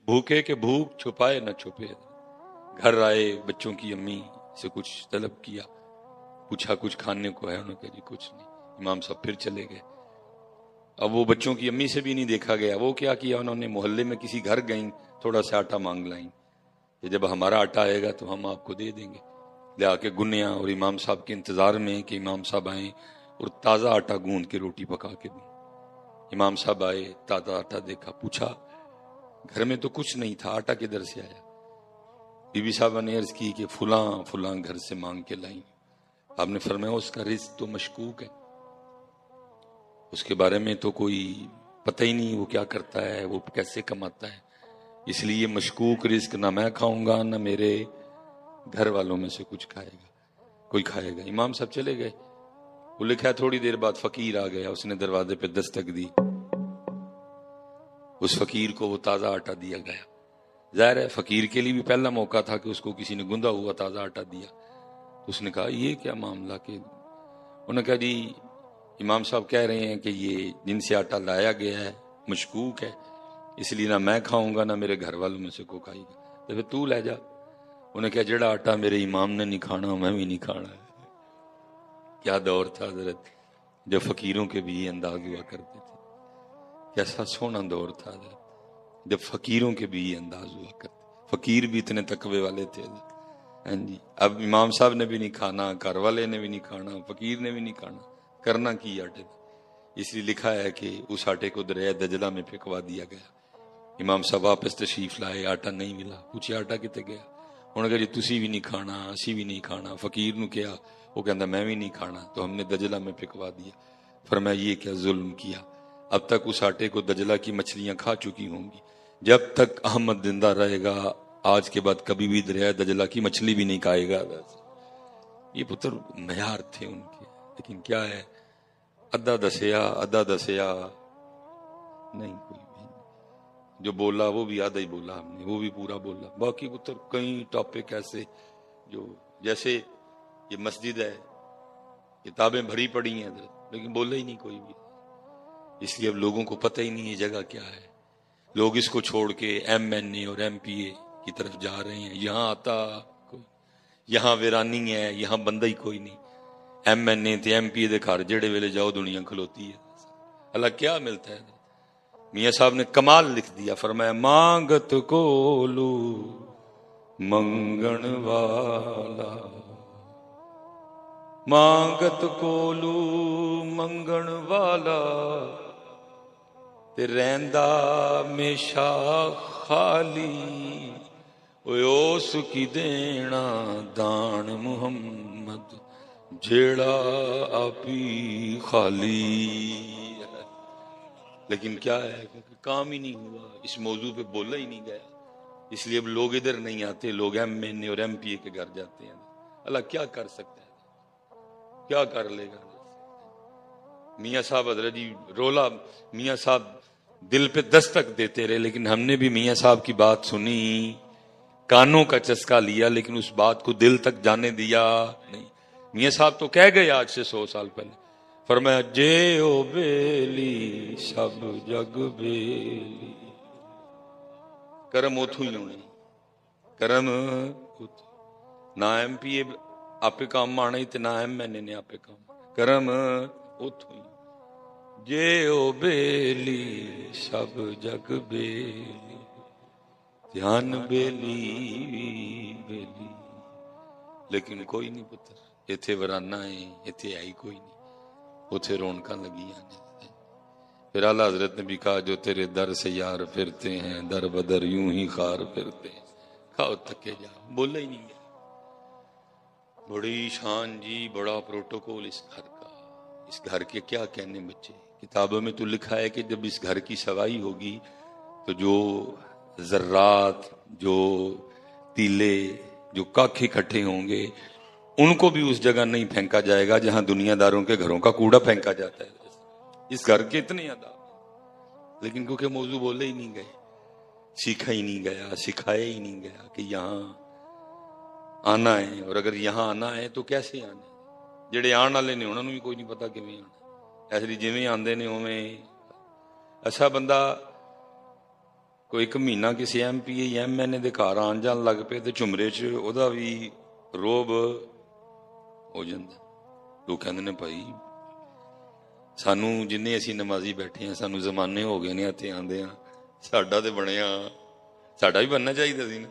بھوکے کے بھوک چھپائے نہ چھپے. گھر آئے, بچوں کی امی سے کچھ طلب کیا, پوچھا کچھ کھانے کو ہے, انہوں نے کہا جی کچھ نہیں. امام صاحب پھر چلے گئے. اب وہ بچوں کی امی سے بھی نہیں دیکھا گیا. وہ کیا کیا انہوں نے, محلے میں کسی گھر گئیں, تھوڑا سا آٹا مانگ لائیں کہ جب ہمارا آٹا آئے گا تو ہم آپ کو دے دیں گے. لے آ کے گنیا, اور امام صاحب کے انتظار میں کہ امام صاحب آئیں اور تازہ آٹا گوندھ کے روٹی پکا کے دیں. امام صاحب آئے, تازہ آٹا دیکھا, پوچھا گھر میں تو کچھ نہیں تھا, آٹا کدھر سے آیا؟ بی بی صاحبہ نے عرض کی کہ فلاں فلاں گھر سے مانگ کے لائیں. آپ نے فرمایا اس کا رزق تو مشکوک ہے, اس کے بارے میں تو کوئی پتہ ہی نہیں وہ کیا کرتا ہے, وہ کیسے کماتا ہے, اس لیے مشکوک رزق نہ میں کھاؤں گا نہ میرے گھر والوں میں سے کچھ کھائے گا, کوئی کھائے گا. امام صاحب چلے گئے. وہ لکھا ہے تھوڑی دیر بعد فقیر آ گیا, اس نے دروازے پہ دستک دی. اس فقیر کو وہ تازہ آٹا دیا گیا. ظاہر ہے فقیر کے لیے بھی پہلا موقع تھا کہ اس کو کسی نے گندا ہوا تازہ آٹا دیا. اس نے کہا یہ کیا معاملہ, کہ انہوں نے کہا جی امام صاحب کہہ رہے ہیں کہ یہ جن سے آٹا لایا گیا ہے مشکوک ہے, اس لیے نہ میں کھاؤں گا نہ میرے گھر والوں میں سے کوئی کھائے گا, تو پھر تو لے جا. انہوں نے کہا جڑا آٹا میرے امام نے نہیں کھانا میں بھی نہیں کھانا. کیا دور تھا حضرت جب فقیروں کے بھی یہ انداز ہوا کرتے تھے. کیسا سونا دور تھا حضرت جب فقیروں کے بھی یہ انداز ہوا کرتے. فقیر بھی اتنے تقوی والے تھے. ہاں جی, اب امام صاحب نے بھی نہیں کھانا, گھر والے نے بھی نہیں کھانا, فقیر نے بھی نہیں کھانا, کرنا کی آٹے کا. اس لیے لکھا ہے کہ اس آٹے کو دریائے دجلہ میں پھینکوا دیا گیا. امام صاحب واپس تشریف لائے, آٹا نہیں ملا. پوچھے آٹا کتے گیا؟ انہوں نے کہا جی تسی بھی نہیں کھانا, اسی بھی نہیں کھانا. فقیر نو کیا, وہ کہندا میں بھی نہیں کھانا, تو ہم نے دجلہ میں پھینکوا دیا. فرمایا یہ کیا ظلم کیا, اب تک اس آٹے کو دجلہ کی مچھلیاں کھا چکی ہوں گی. جب تک احمد زندہ رہے گا آج کے بعد کبھی بھی دریائے دجلہ کی مچھلی بھی نہیں کھائے گا. یہ پتر معیار تھے ان کے. لیکن کیا ہے, ادھا دسیا نہیں, کوئی بھی جو بولا وہ بھی آدھا ہی بولا ہم نے, وہ بھی پورا بولا. باقی پتر کئی ٹاپک ایسے جو جیسے یہ مسجد ہے, کتابیں بھری پڑی ہیں لیکن بولا ہی نہیں کوئی بھی. اس لیے اب لوگوں کو پتہ ہی نہیں یہ جگہ کیا ہے. لوگ اس کو چھوڑ کے ایم این اے اور ایم پی اے کی طرف جا رہے ہیں. یہاں آتا کوئی, یہاں ویرانی ہے, یہاں بندہ ہی کوئی نہیں. ایم این اے تے ایم پی اے دے گھر جڑے ویلے جاؤ دنیا کھلوتی ہے. اللہ کیا ملتا ہے. میاں صاحب نے کمال لکھ دیا, فرمایا مانگت کولو منگن والا, مانگت کولو منگن والا, تے رہندا میشا خالی, اس کی دینا دان محمد جیڑا آپی خالی. لیکن کیا ہے کام ہی نہیں ہوا, اس موضوع پہ بولا ہی نہیں گیا. اس لیے اب لوگ ادھر نہیں آتے, لوگ ایم این اے اور ایم پی اے کے گھر جاتے ہیں. اللہ کیا کر سکتا ہے, کیا کر لے گا. میاں صاحب حضرت جی رولا, میاں صاحب دل پہ دستک دیتے رہے, لیکن ہم نے بھی میاں صاحب کی بات سنی, کانوں کا چسکا لیا, لیکن اس بات کو دل تک جانے دیا نہیں. میاں صاحب تو کہہ گئے آج سے 100 سال پہلے, فرمایا جے او بیلی سب جگ بیلی, کرم اتھو ہی ہونے, کرم نہ ایم پی اے آپ کام آنا ہی تے نہ ایم این اے نے آپ کام, کرم اتھو ہی. جے او بیلی سب جگ بیلی, دھیان بیلی بیلی. لیکن کوئی نہیں پتر, ایتھے ورانا ہے, ایتھے آئی کوئی نہیں, اتھے رونکاں لگی آنے. پھر اعلیٰ حضرت نے بھی کہا جو تیرے در سے یار پھرتے ہیں در بدر یوں ہی خار پھرتے ہیں. کھاؤ تکے جا, بولا ہی نہیں گیا. بڑی شان جی, بڑا پروٹوکول اس گھر کا. اس گھر کے کیا کہنے بچے, کتابوں میں تو لکھا ہے کہ جب اس گھر کی سوائی ہوگی تو جو ذرات, جو تیلے, جو کاکھ اکٹھے ہوں گے ان کو بھی اس جگہ نہیں پھینکا جائے گا جہاں دنیا داروں کے گھروں کا کوڑا پھینکا جاتا ہے. اس گھر کے اتنے ادا, لیکن کیونکہ موضوع بولے ہی نہیں گئے, سیکھا ہی نہیں گیا, سکھایا ہی نہیں گیا کہ یہاں آنا ہے. اور اگر یہاں آنا ہے تو کیسے آنا ہے. جڑے آن والے نے انہوں نے بھی کوئی نہیں پتا کیویں آنا. ایسے جویں آندے نے اوویں. ایسا بندہ ਕੋਈ ਇੱਕ ਮਹੀਨਾ ਕਿਸੇ MPA ਜਾਂ MNA ਦੇ ਘਰ ਆਉਣ ਜਾਣ ਲੱਗ ਪਏ ਤੇ ਝੁਮਰੇ 'ਚ ਉਹਦਾ ਵੀ ਰੋਬ ਹੋ ਜਾਂਦਾ। ਲੋਕ ਕਹਿੰਦੇ ਨੇ ਭਾਈ ਸਾਨੂੰ ਜਿੰਨੇ ਅਸੀਂ ਨਮਾਜ਼ੀ ਬੈਠੇ ਹਾਂ ਸਾਨੂੰ ਜ਼ਮਾਨੇ ਹੋ ਗਏ ਨੇ ਇੱਥੇ ਆਉਂਦੇ ਆ, ਸਾਡਾ ਤੇ ਬਣਿਆ, ਸਾਡਾ ਵੀ ਬਣਨਾ ਚਾਹੀਦਾ ਸੀ ਨਾ।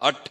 8,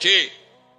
6,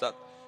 7।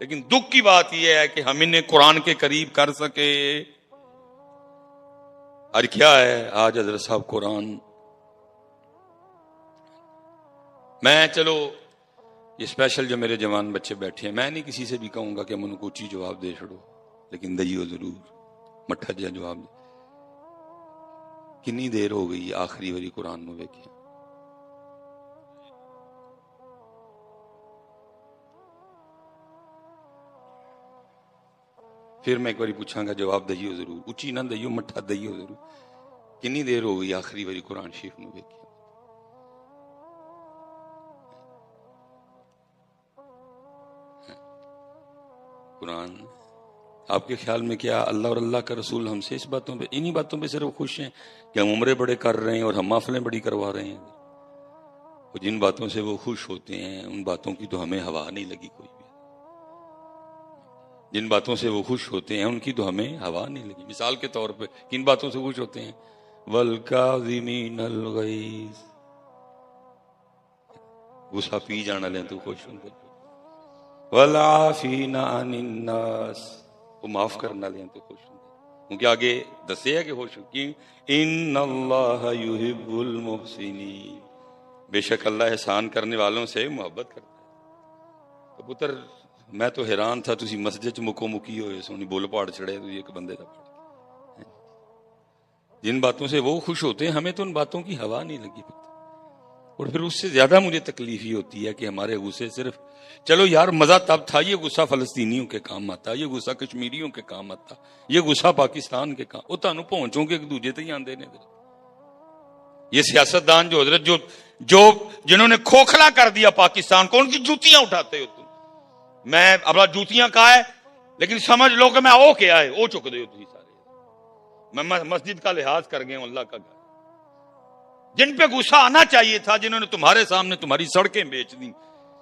لیکن دکھ کی بات یہ ہے کہ ہم انہیں قرآن کے قریب کر سکے اور کیا ہے آج حضرت صاحب قرآن میں چلو یہ اسپیشل جو میرے جوان بچے بیٹھے ہیں میں نہیں کسی سے بھی کہوں گا کہ ہم ان کو اچھی جواب دے چھڑو لیکن دئیو ضرور مٹھا جہا جواب دے کنی دیر ہو گئی آخری واری قرآن نو ویکھیا پھر میں ایک باری پوچھاں گا جواب دئیو ضرور اچھی نہ دئیو مٹھا دئیو ضرور کنی دیر ہو گئی آخری واری قرآن شریف نو ویکھیا قرآن آپ کے خیال میں کیا اللہ اور اللہ کا رسول ہم سے اس باتوں پہ انہی باتوں پہ صرف خوش ہیں کہ ہم عمرے بڑے کر رہے ہیں اور ہم محفلیں بڑی کروا رہے ہیں اور جن باتوں سے وہ خوش ہوتے ہیں ان باتوں کی تو ہمیں ہوا نہیں لگی کوئی بھی جن باتوں سے وہ خوش ہوتے ہیں ان کی تو ہمیں ہوا نہیں لگی مثال کے طور پہ کن باتوں سے خوش ہوتے ہیں والکاظمین الغیظ غصہ پی جانا لیں تو خوش ہوتے والعافین عن الناس وہ معاف کرنا لیں تو خوش ہوتے کیونکہ آگے دسے ہے کہ خوش ہو کہ ان اللہ یحب المحسنین بے شک اللہ احسان کرنے والوں سے محبت کرتا ہے تو پتر میں تو حیران تھا تسی مسجد چ مکو مکی ہوئے سونی بول پاڑ چڑھے تو ایک بندے کا پاڑ جن باتوں سے وہ خوش ہوتے ہیں ہمیں تو ان باتوں کی ہوا نہیں لگی اور پھر اس سے زیادہ مجھے تکلیف ہی ہوتی ہے کہ ہمارے غصے صرف چلو یار مزہ تب تھا یہ غصہ فلسطینیوں کے کام آتا یہ غصہ کشمیریوں کے کام آتا یہ غصہ پاکستان کے کام وہ تانوں پہنچوں کے ایک دوجے تے ہی آندے نے یہ سیاستدان جو حضرت جو جنہوں نے کھوکھلا کر دیا پاکستان کو ان کی جوتیاں اٹھاتے ہو تم میں اب جوتیاں کہا ہے لیکن سمجھ لو کہ میں او کیا ہے او چک دے ہو تھی سارے میں مسجد کا لحاظ کر گئے ہوں اللہ کا گھر جن پہ غصہ آنا چاہیے تھا جنہوں نے تمہارے سامنے تمہاری سڑکیں بیچ دی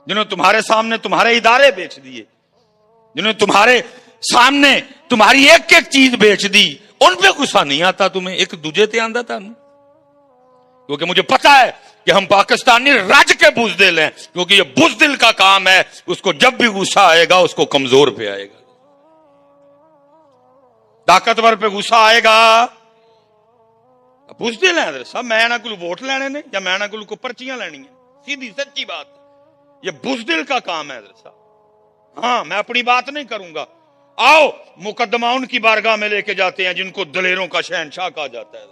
جنہوں نے تمہارے سامنے تمہارے ادارے بیچ دیے جنہوں نے تمہارے سامنے تمہاری ایک ایک چیز بیچ دی ان پہ غصہ نہیں آتا تمہیں ایک دوجے تے آندا تھا کیونکہ مجھے پتا ہے کہ ہم پاکستانی رج کے بزدل ہیں کیونکہ یہ بزدل کا کام ہے اس کو جب بھی غصہ آئے گا اس کو کمزور پہ آئے گا طاقتور پہ غصہ آئے گا بزدل ہیں سب میں نہ کوئی ووٹ لینے نے یا میں نہ کوئی پرچیاں لینی ہیں سیدھی سچی بات یہ بزدل کا کام ہے صاحب ہاں میں اپنی بات نہیں کروں گا آؤ مقدمہ ان کی بارگاہ میں لے کے جاتے ہیں جن کو دلیروں کا شہنشاہ کہا جاتا ہے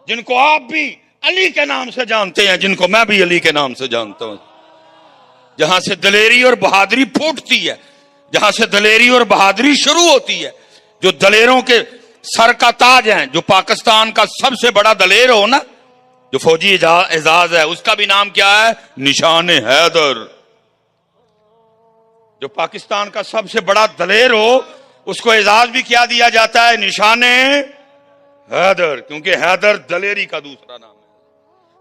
جن کو آپ بھی علی کے نام سے جانتے ہیں جن کو میں بھی علی کے نام سے جانتا ہوں جہاں سے دلیری اور بہادری پھوٹتی ہے جہاں سے دلیری اور بہادری شروع ہوتی ہے جو دلیروں کے سر کا تاج ہیں جو پاکستان کا سب سے بڑا دلیر ہو نا جو فوجی اعزاز ہے اس کا بھی نام کیا ہے نشان حیدر جو پاکستان کا سب سے بڑا دلیر ہو اس کو اعزاز بھی کیا دیا جاتا ہے نشان حیدر کیونکہ حیدر دلیری کا دوسرا نام ہے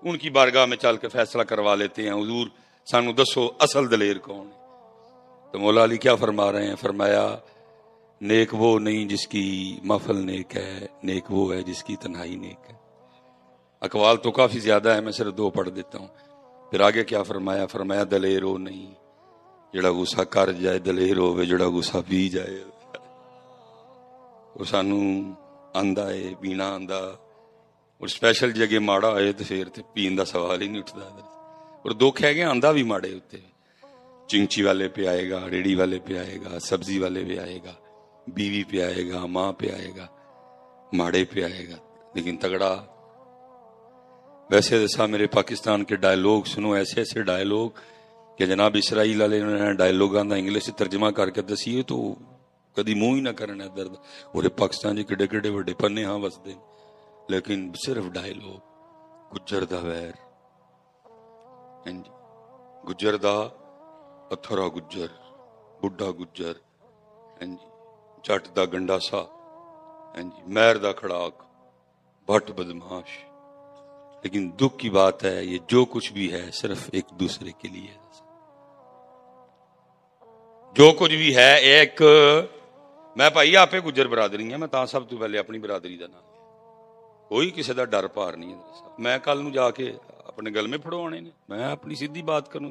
ان کی بارگاہ میں چل کے فیصلہ کروا لیتے ہیں حضور سانو دسو اصل دلیر کون ہے تو مولا علی کیا فرما رہے ہیں فرمایا نیک وہ نہیں جس کی محفل نیک ہے نیک وہ ہے جس کی تنہائی نیک ہے اقوال تو کافی زیادہ ہے میں صرف 2 پڑھ دیتا ہوں پھر آگے کیا فرمایا فرمایا دلیر ہو نہیں جڑا غصہ کر جائے دلیر ہوے جڑا غصہ پی جائے وہ سانو آندا ہے پینا آندا اور اسپیشل جگہ ماڑا ہوئے تو پھر تے پین دا سوال ہی نہیں اٹھتا اور دکھ ہے کہ آندا بھی ماڑے ہوتے چنچی والے پہ آئے گا ریڑی والے پہ آئے گا سبزی والے پہ آئے گا بیوی پہ آئے گا ماں پہ آئے گا ماڑے پہ آئے گا لیکن تگڑا ویسے جیسا میرے پاکستان کے ڈائلوگ سنو ایسے ایسے ڈائلوگ کہ جناب اسرائیل والے نے ڈائلوگاں دا انگلش سے ترجمہ کر کے دسیے تو کدی منہ ہی نہ کرنا درد اور پاکستان جی کڈے کڈے وڈے پنے ہاں وسدے لیکن صرف ڈائلوگ گجر دا ویر گجر دا اتھرا گجر بڈھا گجر جٹ دا گنڈاسا مہر دا کھڑاک بھٹ بدماش لیکن دکھ کی بات ہے یہ جو کچھ بھی ہے صرف ایک دوسرے کے لیے جو کچھ بھی ہے ایک میں بھائی آپ گجر برادری ہیں میں تا سب تو پہلے اپنی برادری دا نام کوئی کسی دا ڈر پار نہیں ہے میں کل نو جا کے اپنے گل میں پھڑوانے نے میں اپنی سیدھی بات کروں